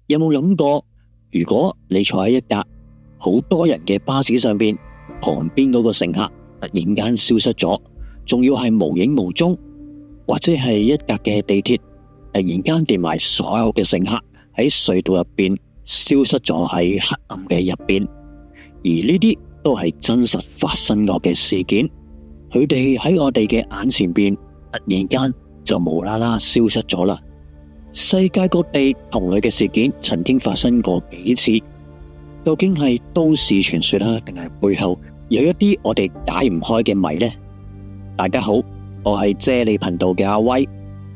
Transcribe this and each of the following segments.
有冇諗過，如果你坐喺一架好多人嘅巴士上邊，旁邊嗰個乘客突然間消失咗，仲要係無影無蹤，或者係一架嘅地鐵突然間連埋所有嘅乘客喺隧道入邊消失咗喺黑暗嘅入邊，而呢啲都係真實發生過嘅事件，佢哋喺我哋嘅眼前邊突然間就無啦啦消失咗啦。世界各地同類嘅事件曾經發生過幾次，究竟係都市傳說啦，定係背後有一啲我哋解唔開嘅謎呢？大家好，我係啫喱頻道嘅阿威，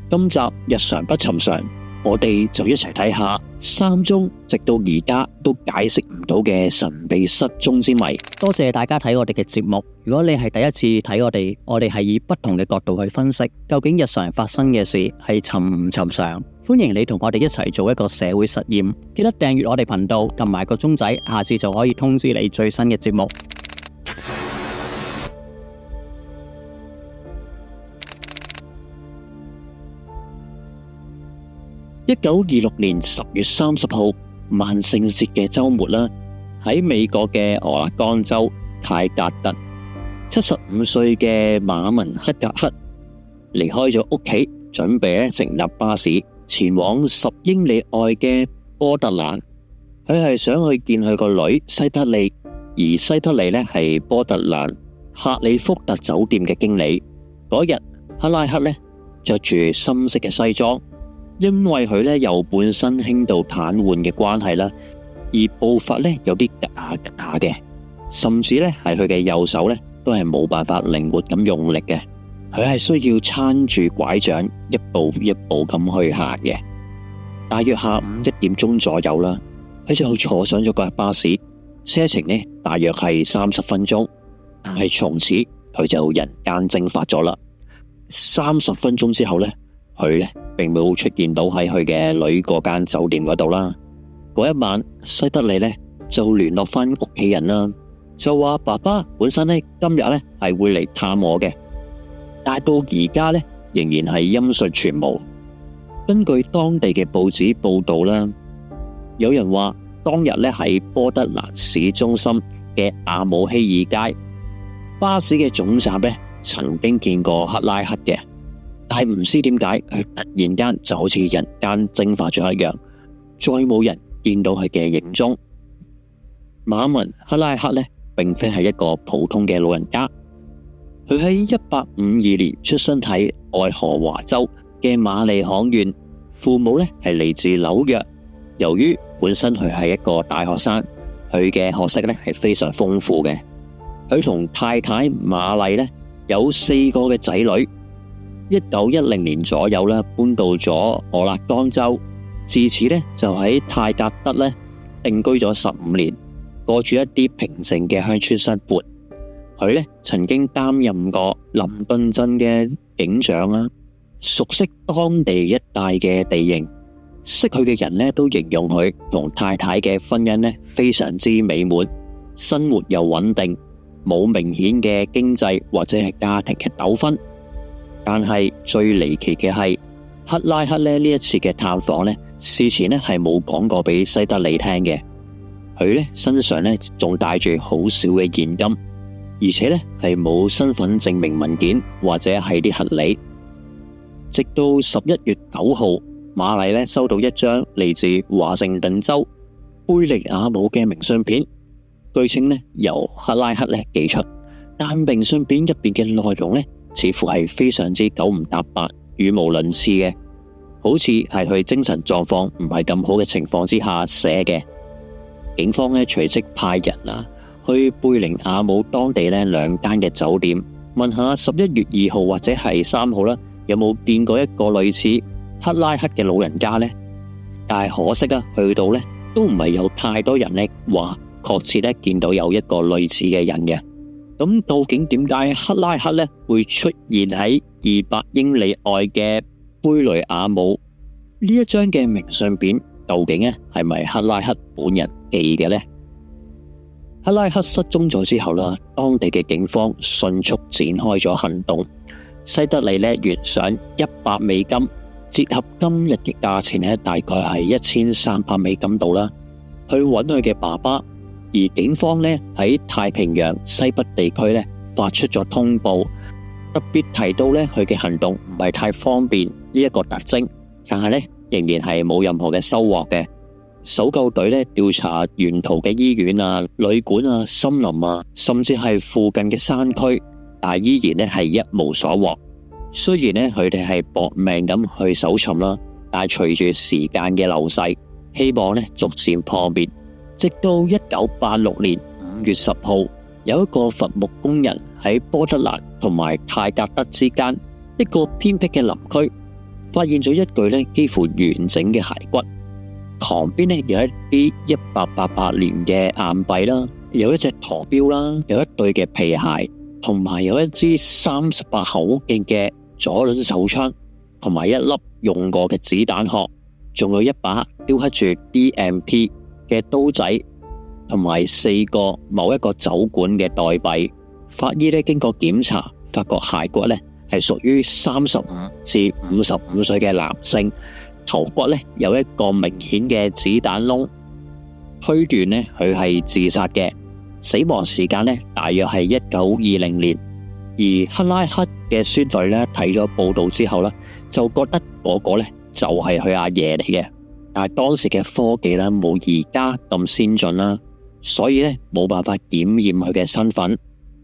今集日常不尋常，我哋就一齊睇下3宗直到而家都解釋唔到嘅神秘失蹤之謎。多謝大家睇我哋嘅節目。如果你係第一次睇我哋係以不同嘅角度去分析，究竟日常發生嘅事係尋唔尋常。歡迎你同我哋一齊做一個社會實驗。記得訂閱我哋頻道，撳埋個鐘仔，下次就可以通知你最新嘅節目。1926年10月30號萬聖節嘅週末啦，喺美國嘅俄勒岡州泰格特，75歲嘅馬文克格克離開咗屋企，準備乘搭巴士前往10英里外嘅波特蘭。佢係想去見佢個女西德利，而西德利呢係波特蘭克里福特酒店嘅經理。嗰日克拉克呢着住深色嘅西裝，因為佢呢右半身輕度癱瘓嘅關係啦，而步伐呢有啲吉下吉下嘅，甚至呢係佢嘅右手呢都係冇辦法靈活咁用力嘅。佢係需要撐住拐杖，一步一步咁去行嘅。大約下午1點鐘左右啦，佢就坐上咗架巴士，車程呢大約係30分鐘，但係從此佢就人間蒸發咗啦。30分鐘之後呢，佢呢並冇出現到喺佢嘅女嗰間酒店嗰度啦。嗰一晚，西德利呢就聯絡翻屋企人啦，就話爸爸本身呢今日呢係會嚟探我嘅。但到而家呢，仍然係音訊全無。根據當地嘅報紙報道啦，有人話當日呢喺波特蘭市中心嘅阿姆希爾街巴士嘅總站呢，曾經見過克拉克嘅，但係唔知點解佢突然間就好似人間蒸發咗一樣，再冇人見到佢嘅影蹤。馬文克拉克呢，並非係一個普通嘅老人家。佢喺1852年出生喺愛荷華州嘅瑪麗罕縣，父母呢係嚟自紐約。由於本身佢係一個大學生，佢嘅學識呢係非常豐富嘅。佢同太太瑪麗呢有4個嘅仔女。1910年左右呢搬到咗俄勒岡州，自此呢就喺泰格德呢定居咗15年，過住一啲平靜嘅鄉村生活。佢呢曾經擔任過林頓鎮嘅警長啦，熟悉當地一帶嘅地形。識佢嘅人呢都形容佢同太太嘅婚姻呢非常之美滿，生活又穩定，冇明顯嘅經濟或者係家庭嘅糾紛。但係最離奇嘅係克拉克呢一次嘅探訪呢，事前呢係冇講過俾西德利聽嘅。佢呢身上呢仲帶住好少嘅現金，而且呢係冇身份證明文件或者係啲行李。直到11月9號，瑪麗呢收到一張嚟自華盛頓州貝尼亞姆嘅明信片，據稱呢由克拉克呢寄出，但明信片入邊嘅內容呢似乎係非常之九唔搭八、語無倫次嘅，好似係佢精神狀況唔係咁好嘅情況之下寫嘅。警方呢隨即派人去貝尼亞姆當地呢2間嘅酒店，問下11月2號或者係3號啦，有冇見過一個類似克拉克嘅老人家呢？但係可惜去到呢都唔係有太多人呢話確切呢見到有一個類似嘅人嘅。咁究竟點解克拉克呢會出現喺200英里外嘅貝尼亞姆？呢一張嘅明信片究竟呢係咪克拉克本人寄嘅呢？克拉克失蹤咗之後啦，當地嘅警方迅速展開咗行動。西德利呢懸賞$100 折合今日嘅價錢呢，大概係$1300度啦，去揾佢嘅爸爸。而警方呢，喺太平洋西北地區呢，發出咗通報，特別提到呢，佢嘅行動唔係太方便呢一個特徵，但係呢，仍然係冇任何嘅收穫嘅。搜救隊呢，調查沿途嘅醫院啊、旅館啊、森林啊，甚至係附近嘅山區，但係依然呢係一無所獲。雖然呢，佢哋係搏命咁去搜尋啦，但係隨住時間嘅流逝，希望呢逐漸破滅。直到1986年5月10號，有一個伐木工人喺波德蘭同埋泰格德之間一個偏僻嘅林區，發現咗一具呢幾乎完整嘅骸骨。旁邊呢有一啲1888年嘅硬幣啦，有一隻陀錶啦，有一對嘅皮鞋，同埋有一支38口徑嘅左輪手槍，同埋一粒用過嘅子彈殼，仲有一把雕刻住 DMP 嘅刀仔，同埋4個某一個酒館嘅代幣。法醫呢經過檢查，發覺骸骨呢係屬於35至55歲嘅男性，頭骨呢有一個明顯嘅子彈窿，推斷呢佢係自殺嘅，死亡時間呢大約係1920年。而克拉克嘅孫女呢睇咗報道之後呢，就覺得嗰個呢就係佢阿爺嚟嘅。但係當時嘅科技呢冇而家咁先進啦，所以呢冇辦法檢驗佢嘅身份。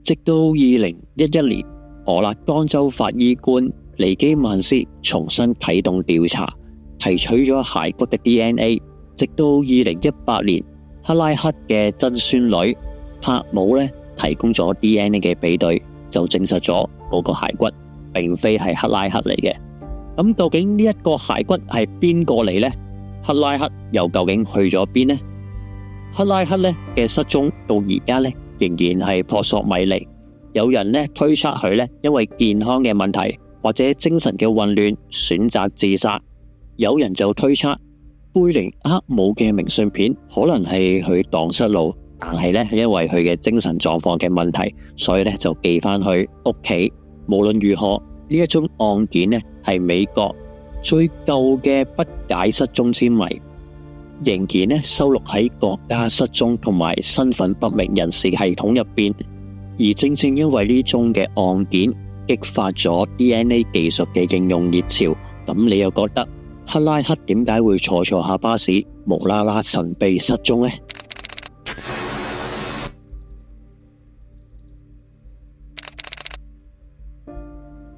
直到2011年，俄勒岡州法醫官尼基曼斯重新啟動調查，提取咗骸骨嘅 DNA。直到2018年，克拉克嘅曾孫女柏姆呢提供咗 DNA 嘅比對，就證實咗嗰個骸骨並非係克拉克嚟嘅。咁究竟呢一個骸骨係邊個嚟呢？克拉克又究竟去咗邊呢？克拉克呢嘅失蹤到而家呢仍然係撲朔迷離。有人呢推測佢呢因為健康嘅問題或者精神嘅混亂選擇自殺。有人就推測貝寧厄姆嘅明信片可能係佢蕩失路，但係呢因為佢嘅精神狀況嘅問題，所以呢就寄翻去屋企。無論如何，呢一宗案件呢係美國最舊嘅不解失蹤之謎，仍然呢收錄喺國家失蹤同埋身份不明人士系統入邊。而正正因為呢宗嘅案件激發咗 DNA 技術嘅應用熱潮，咁你又覺得克拉克點解會坐下巴士無啦啦神秘失蹤呢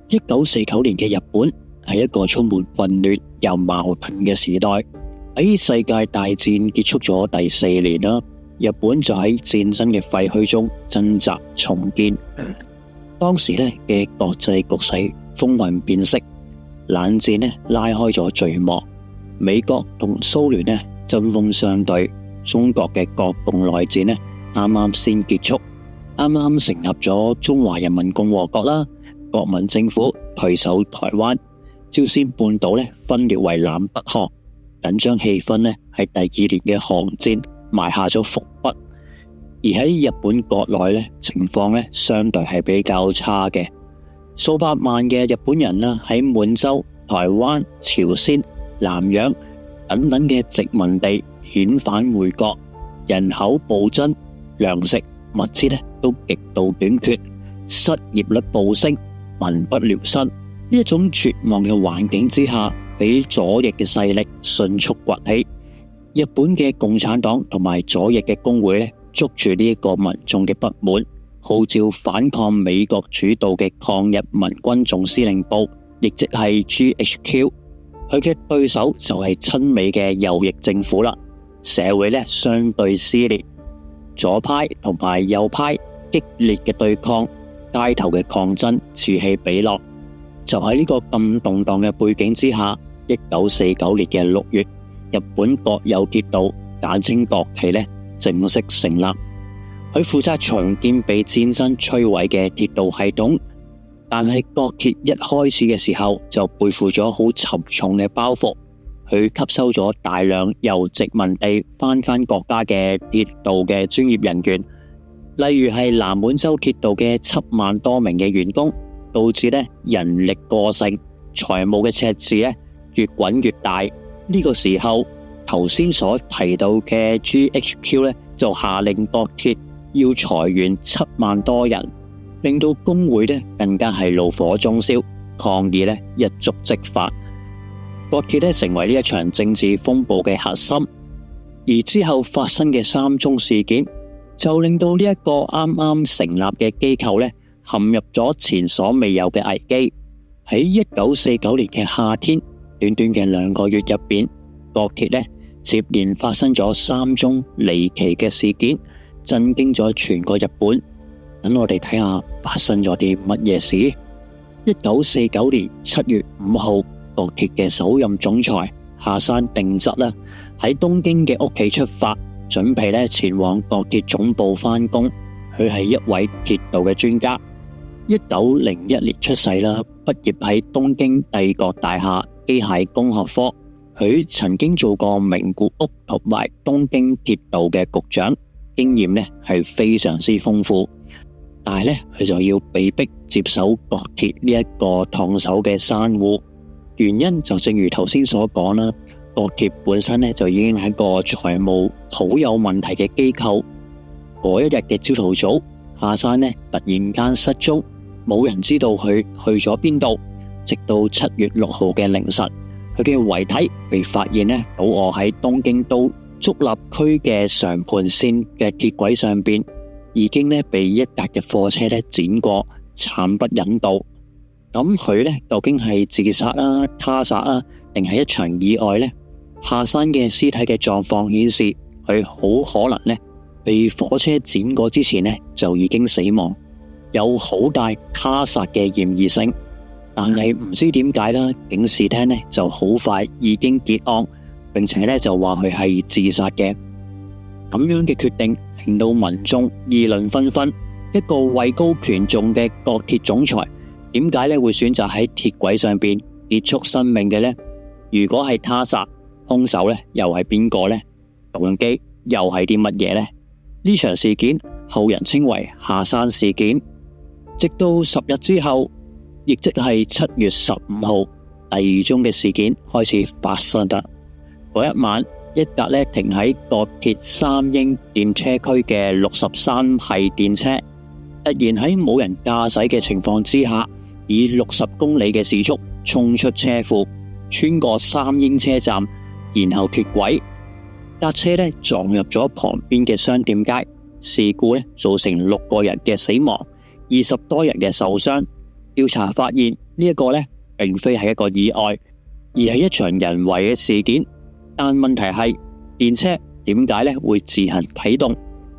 ？1949年嘅日本係一個充滿混亂又矛盾嘅時代。喺世界大戰結束咗第4年啦，日本就喺戰爭嘅廢墟中掙扎重建。當時呢嘅國際局勢風雲變色，冷戰呢拉開咗序幕，美國同蘇聯呢針鋒相對，中國嘅國共內戰呢啱啱先結束，啱啱成立咗中華人民共和國啦。國民政府退守台灣，朝鮮半島呢分裂為南北韓，緊張氣氛呢喺第2年嘅韓戰埋下咗伏筆。而喺日本國內呢，情況呢相對係比較差嘅，數百萬嘅日本人啦喺滿洲、台灣、朝鮮、南洋等等嘅殖民地遣返回國，人口暴增，糧食物資呢都極度短缺，失業率暴升，民不聊生。呢一種絕望嘅環境之下，俾左翼嘅勢力迅速崛起。日本嘅共產黨同埋左翼嘅工會呢，捉住呢一個民眾嘅不滿，號召反抗美國主導嘅抗日民軍總司令部，亦即係 GHQ。佢嘅對手就係親美嘅右翼政府啦。社會呢相對撕裂，左派同埋右派激烈嘅對抗，街頭嘅抗爭此起彼落。就喺呢個咁動盪嘅背景之下，1949年嘅6月，日本國有鐵道簡稱國鐵呢正式成立，佢負責重建被戰爭摧毀嘅鐵道系統。但係國鐵一開始嘅時候就背負咗好沉重嘅包袱，佢吸收咗大量由殖民地返國家嘅鐵道嘅專業人員，例如係南滿洲鐵道嘅7萬多名嘅員工，導致人力過剩，財務嘅赤字越滾越大。呢個時候，頭先所提到嘅 GHQ 咧就下令國鐵要裁員7萬多人，令到工會咧更加係怒火中燒，抗議咧一觸即發。國鐵咧成為呢一場政治風暴嘅核心，而之後發生嘅3宗事件就令到呢一個啱啱成立嘅機構咧陷入咗前所未有嘅危機。喺1949年嘅夏天，短短嘅2個月入邊，國鐵咧接連發生咗3宗離奇嘅事件，震驚咗全個日本。等我哋睇下發生咗啲乜嘢事。1949年7月5號，國鐵嘅首任總裁下山定則啦，喺東京嘅屋企出發，準備咧前往國鐵總部返工。佢係一位鐵道嘅專家，1901年出世啦，畢業喺東京帝國大廈機械工學科。佢曾經做過名古屋同埋東京鐵道嘅局長，經驗咧係非常之豐富。但係咧，佢就要被逼接手國鐵呢一個燙手嘅山芋。原因就正如頭先所講啦，國鐵本身咧就已經係一個財務好有問題嘅機構。嗰一日嘅朝頭早，下山咧突然間失蹤，冇人知道佢去咗邊度。直到7月6號嘅凌晨，佢嘅遺體被發現咧倒臥喺東京都足立區嘅常盤線嘅鐵軌上邊，已經咧被一架嘅貨車咧碾過，慘不忍睹。咁佢咧究竟係自殺啊、他殺啊，定係一場意外呢？下山嘅屍體嘅狀況顯示，佢好可能咧被火車碾過之前咧就已經死亡，有好大他殺嘅嫌疑性。但係唔知點解啦，警視廳咧就好快已經結案，並且咧就話佢係自殺嘅。咁樣嘅決定令到民眾議論紛紛。一個位高權重嘅國鐵總裁，點解咧會選擇喺鐵軌上邊結束生命嘅呢？如果係他殺，兇手咧又係邊個呢？動機又係啲乜嘢呢？呢場事件後人稱為下山事件。直到10日之後，亦即係7月15號，第2宗嘅事件開始發生啦。嗰一晚，一架咧停喺國鐵三鷹電車區嘅63系電車，突然喺冇人駕駛嘅情況之下，以60公里嘅時速衝出車庫，穿過三鷹車站，然後脫軌。架車咧撞入咗旁邊嘅商店街，事故咧造成6個人嘅死亡，20多人嘅受傷。調查發現呢一個咧並非係一個意外，而係一場人為嘅事件。但問題係電車點解咧會自行啟動？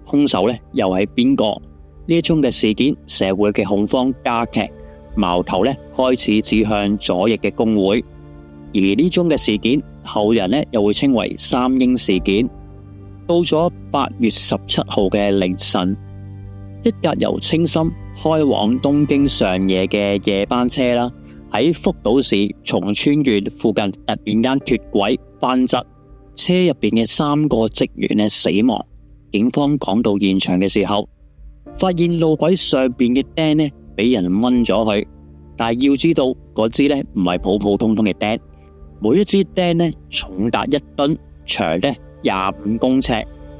兇手咧又係邊個？呢一宗嘅事件，社會嘅恐慌加劇，矛頭咧開始指向左翼嘅工會。而呢宗嘅事件，後人咧又會稱為三鷹事件。到咗8月17號嘅凌晨，一架由青森開往東京上野嘅夜班車啦，喺福島市松川縣附近突然間脫軌翻側，車入邊嘅3個職員咧死亡。警方趕到現場嘅時候，發現路軌上邊嘅釘咧俾人掹咗去，但係要知道嗰支咧唔係普普通通嘅釘，每一支釘咧重達1噸，長咧25公尺，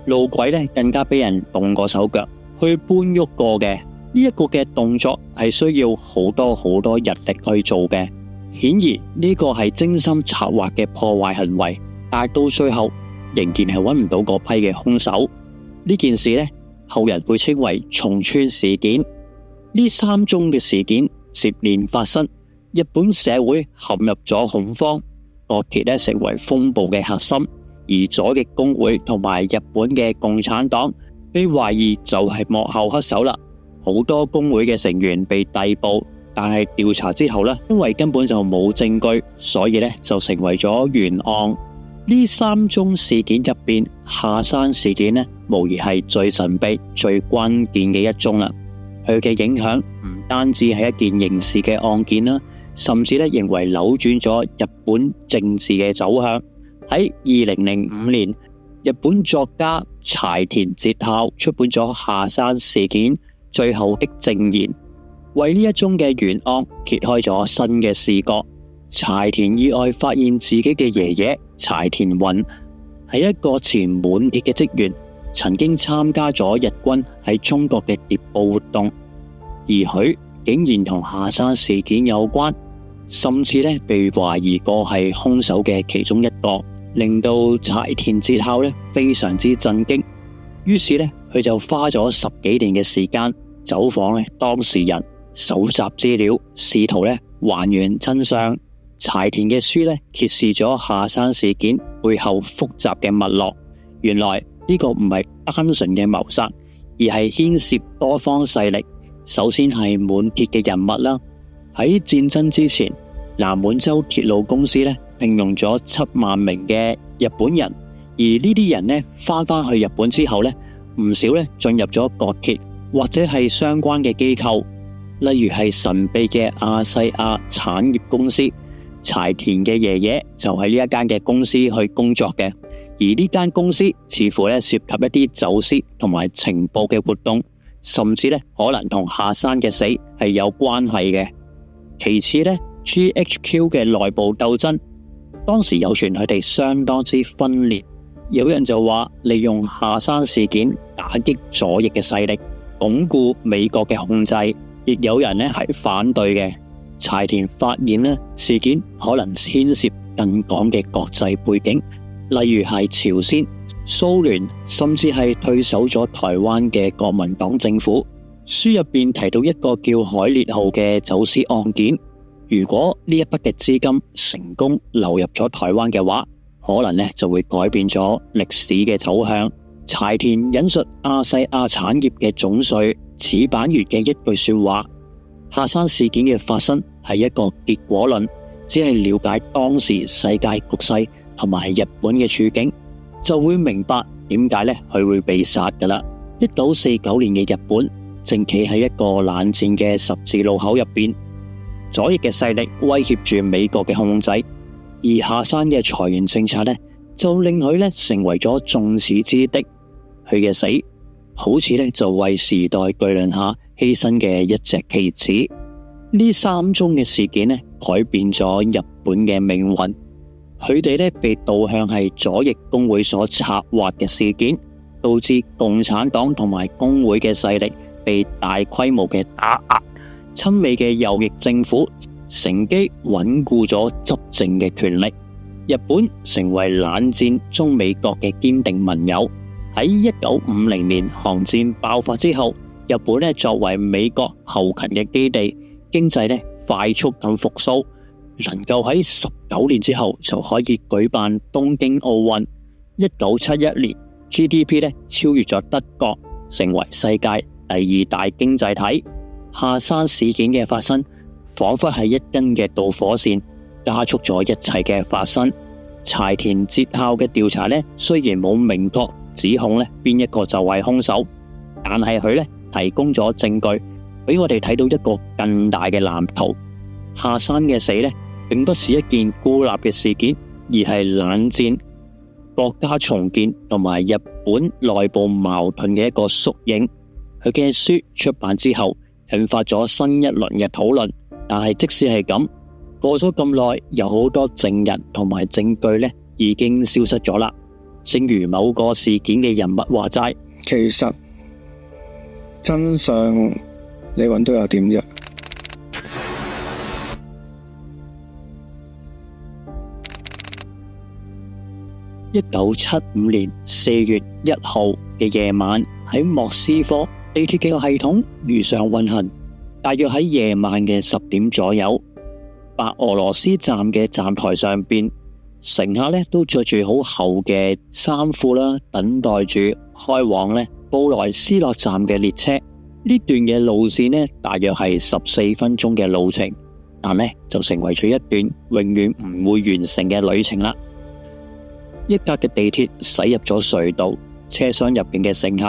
路軌咧更加俾人動過手腳去搬喐過嘅。呢一個嘅動作係需要好多人力去做嘅，顯然呢個係精心策劃嘅破壞行為，但係到最後仍然係揾唔到嗰批嘅兇手。呢件事呢，後人會稱為松川事件。呢3宗嘅事件接連發生，日本社會陷入咗恐慌，國鐵呢成為風暴嘅核心，而左翼工會同埋日本嘅共產黨被懷疑就係幕後黑手啦。好多工會嘅成員被逮捕，但係調查之後呢，因為根本就冇證據，所以呢就成為咗懸案。呢3宗事件入邊，下山事件呢，無疑係最神秘、最關鍵嘅一宗啦。佢嘅影響唔單止係一件刑事嘅案件啦，甚至呢認為扭轉咗日本政治嘅走向。喺2005年，日本作家柴田哲孝出版咗《下山事件：最後的證言》，為呢一宗嘅懸案揭開咗新嘅視角。柴田意外發現自己嘅爺爺柴田運係一個前滿鐵嘅職員，曾經參加咗日軍喺中國嘅諜報活動，而佢竟然同下山事件有關，甚至被懷疑過係兇手嘅其中一個，令到柴田節孝非常之震驚。於是佢就花咗10幾年嘅時間走訪當事人，搜集資料，試圖還原真相。柴田嘅書揭示咗下山事件背後複雜嘅脈絡。原來呢個唔係單純嘅謀殺，而係牽涉多方勢力。首先係滿鐵嘅人物啦。喺戰爭之前，南滿洲鐵路公司聘用咗7萬名嘅日本人，而呢啲人返去日本之後唔少進入咗國鐵或者係相關嘅機構，例如係神秘嘅亞細亞產業公司。柴田嘅爺爺就喺呢一間嘅公司去工作嘅，而呢間公司似乎涉及一啲走私同埋情報嘅活動，甚至可能同下山嘅死係有關係嘅。其次GHQ 嘅內部鬥爭，當時有傳佢哋相當之分裂，有人就話利用下山事件打擊左翼嘅勢力，鞏固美國嘅控制，亦有人係反對嘅。柴田發現事件可能牽涉更廣嘅國際背景，例如係朝鮮、蘇聯，甚至係退守咗台灣嘅國民黨政府。書入邊提到一個叫海烈號嘅走私案件，如果呢一筆嘅資金成功流入咗台灣嘅話，可能就會改變咗歷史嘅走向。柴田引述亞細亞產業嘅總帥矢板月嘅一句說話：下山事件嘅發生係一個結果論，只係了解當時世界局勢同埋日本嘅處境，就會明白點解佢會被殺噶啦。1949年嘅日本正企喺一個冷戰嘅十字路口入邊，左翼嘅勢力威脅住美國嘅控制，而下山嘅裁員政策就令佢成為咗眾矢之的。佢嘅死好似就為時代巨輪下犧牲嘅一隻棋子。呢3宗嘅事件改變咗日本嘅命運，佢哋被導向係左翼工會所策劃嘅事件，導致共產黨同埋工會嘅勢力被大規模嘅打壓，親美嘅右翼政府乘機穩固咗執政嘅權力。日本成為冷戰中美國嘅堅定盟友。喺1950年韓戰爆發之後，日本作為美國後勤嘅基地，經濟快速咁復甦，能夠喺19年之後就可以舉辦東京奧運。1971年 GDP 超越咗德國，成為世界第2大經濟體。下山事件嘅發生，仿佛係一根嘅導火線，加速咗一切嘅發生。柴田節孝嘅調查雖然冇明確指控邊一個就係兇手，但係佢提供咗證據，俾我哋睇到一個更大嘅藍圖。下山嘅死並不是一件孤立嘅事件，而係冷戰、國家重建同埋日本內部矛盾嘅一個縮影。佢嘅書出版之後，引發咗新一輪嘅討論。但係即使係咁，過咗咁耐，有好多證人同埋證據已經消失咗啦。正如某個事件嘅人物話齋，其實真相你揾到又點啫？1975年4月1號嘅夜晚，喺莫斯科地鐵嘅系統如常運行，大約喺夜晚嘅10點左右，白俄羅斯站嘅站台上邊，乘客都着住好厚嘅衫褲啦，等待住開往布萊斯洛站嘅列車。呢段嘅路線大約係14分鐘嘅路程，但就成為咗一段永遠唔會完成嘅旅程啦。一架嘅地鐵駛入咗隧道，車廂入邊嘅乘客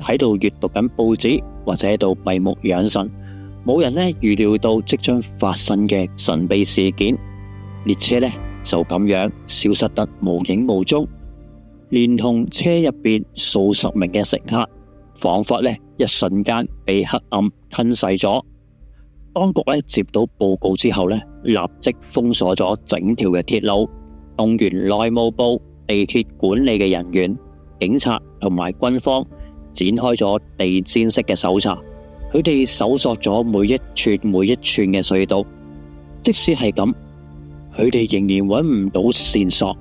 喺度閱讀緊報紙或者喺度閉目養神，冇人預料到即將發生嘅神秘事件。列車就咁樣消失得無影無蹤，連同車入邊數十名嘅乘客，仿佛一瞬間被黑暗吞噬咗。當局咧接到報告之後咧，立即封鎖咗整條嘅鐵路，動員內務部、地鐵管理嘅人員、警察同埋軍方，展開咗地毯式嘅搜查。佢哋搜索咗每一寸嘅隧道，即使係咁，佢哋仍然揾唔到線索，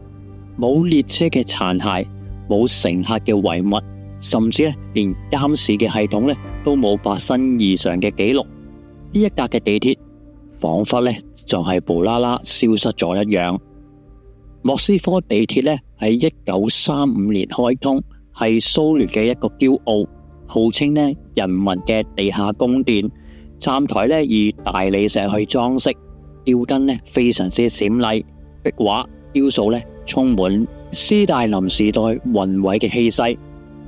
冇列車嘅殘骸，冇乘客嘅遺物，甚至連監視嘅系統都冇發生異常嘅記錄。呢一格嘅地鐵仿佛就係無啦啦消失咗一樣。莫斯科地鐵喺1935年開通，係蘇聯嘅一個驕傲，號稱人民嘅地下宮殿。站台以大理石去裝飾，吊燈非常之閃麗，壁畫雕塑充滿斯大林時代宏偉嘅氣勢。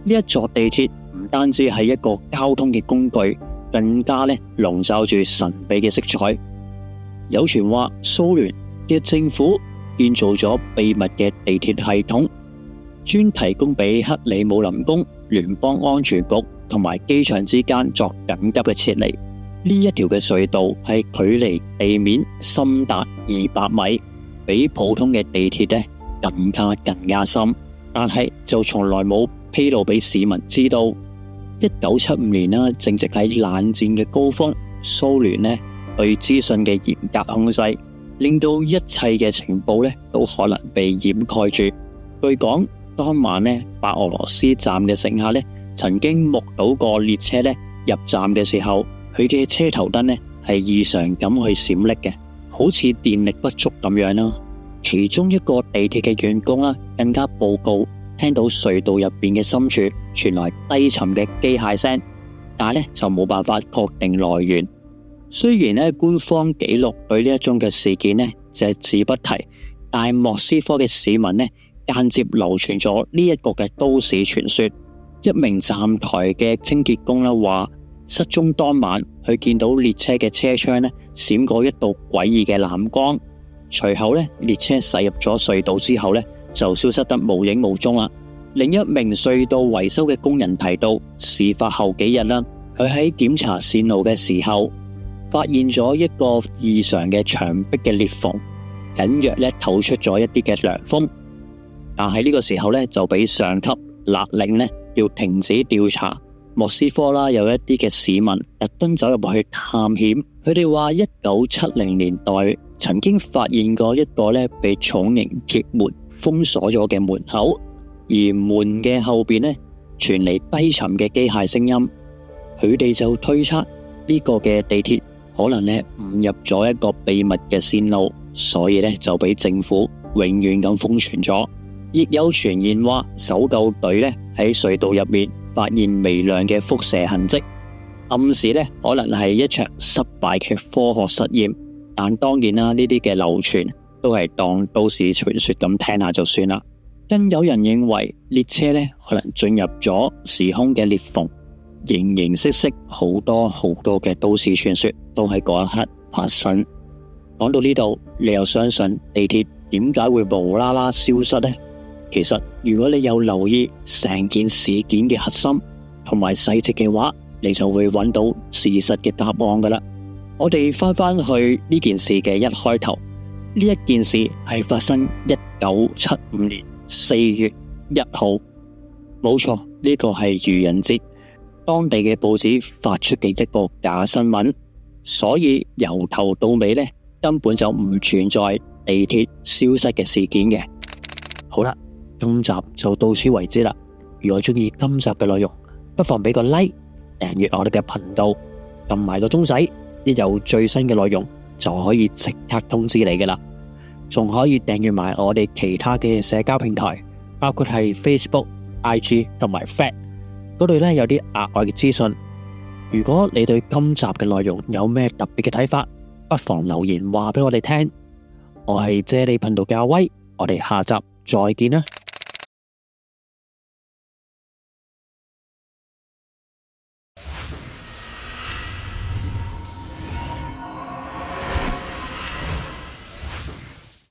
呢一座地鐵唔單止係一個交通嘅工具，更加籠罩住神秘嘅色彩。有傳話蘇聯嘅政府建造咗秘密嘅地鐵系統，專提供俾克里姆林宮、聯邦安全局同埋機場之間作緊急嘅撤離。呢一條嘅隧道係距離地面深達200米，比普通嘅地鐵更加深，但係就從來冇披露俾市民知道。1975年正值喺冷戰嘅高峰，蘇聯對資訊嘅嚴格控制，令到一切嘅情報都可能被掩蓋住。據講，當晚白俄羅斯站嘅乘客曾經目睹過列車入站嘅時候，佢嘅車頭燈係異常咁去閃爍嘅，好似電力不足咁樣啦。其中一個地鐵嘅員工更加報告聽到隧道入邊嘅深處傳來低沉嘅機械聲，但係就冇辦法確定來源。雖然官方記錄對呢一宗嘅事件隻字不提，但莫斯科嘅市民間接流傳咗呢一個嘅都市傳說。一名站台嘅清潔工話，失蹤當晚佢見到列車嘅車窗閃過一道詭異嘅藍光，隨後列車駛入咗隧道之後就消失得無影無蹤啦。另一名隧道維修嘅工人提到，事發後幾日佢喺檢查線路嘅時候，發現咗一個異常嘅牆壁嘅裂縫，隱約透出咗一啲嘅涼風。但係呢個時候就俾上級勒令要停止調查。莫斯科有一啲嘅市民特登走入去探險，佢哋話1970年代曾經發現過一個被重型鐵門封鎖咗嘅門口，而門嘅後邊傳嚟低沉嘅機械聲音。佢哋就推測呢個嘅地鐵可能誤入咗一個秘密嘅線路，所以就俾政府永遠咁封存咗。亦有傳言話搜救隊喺隧道入面發現微量嘅輻射痕跡，暗示可能係一場失敗嘅科學實驗。但當然啦，呢啲嘅流傳都係當都市傳說咁聽下就算啦。更有人認為列車可能進入咗時空嘅裂縫，形形色色好多嘅都市傳說都喺嗰一刻發生。講到呢度，你又相信地鐵點解會無啦啦消失呢？其實如果你有留意成件事件嘅核心同埋細節嘅話，你就會揾到事實嘅答案噶啦。我哋翻去呢件事嘅一開頭，呢一件事係發生1975年4月1號，冇錯，呢個係愚人節，當地嘅報紙發出嘅一個假新聞，所以由頭到尾根本就唔存在地鐵消失嘅事件嘅。好啦，今集就到此為止啦。如果中意今集嘅內容，不妨俾個 like， 訂閱我哋嘅頻道，撳埋個鐘仔，一有最新嘅內容就可以即刻通知你㗎啦。仲可以訂閱埋我哋其他嘅社交平台，包括係 Facebook、IG 同埋 Threads，嗰度有啲額外嘅資訊。如果你對今集嘅內容有咩特別嘅睇法，不妨留言話俾我哋聽。我係啫喱頻道嘅阿威，我哋下集再見啦。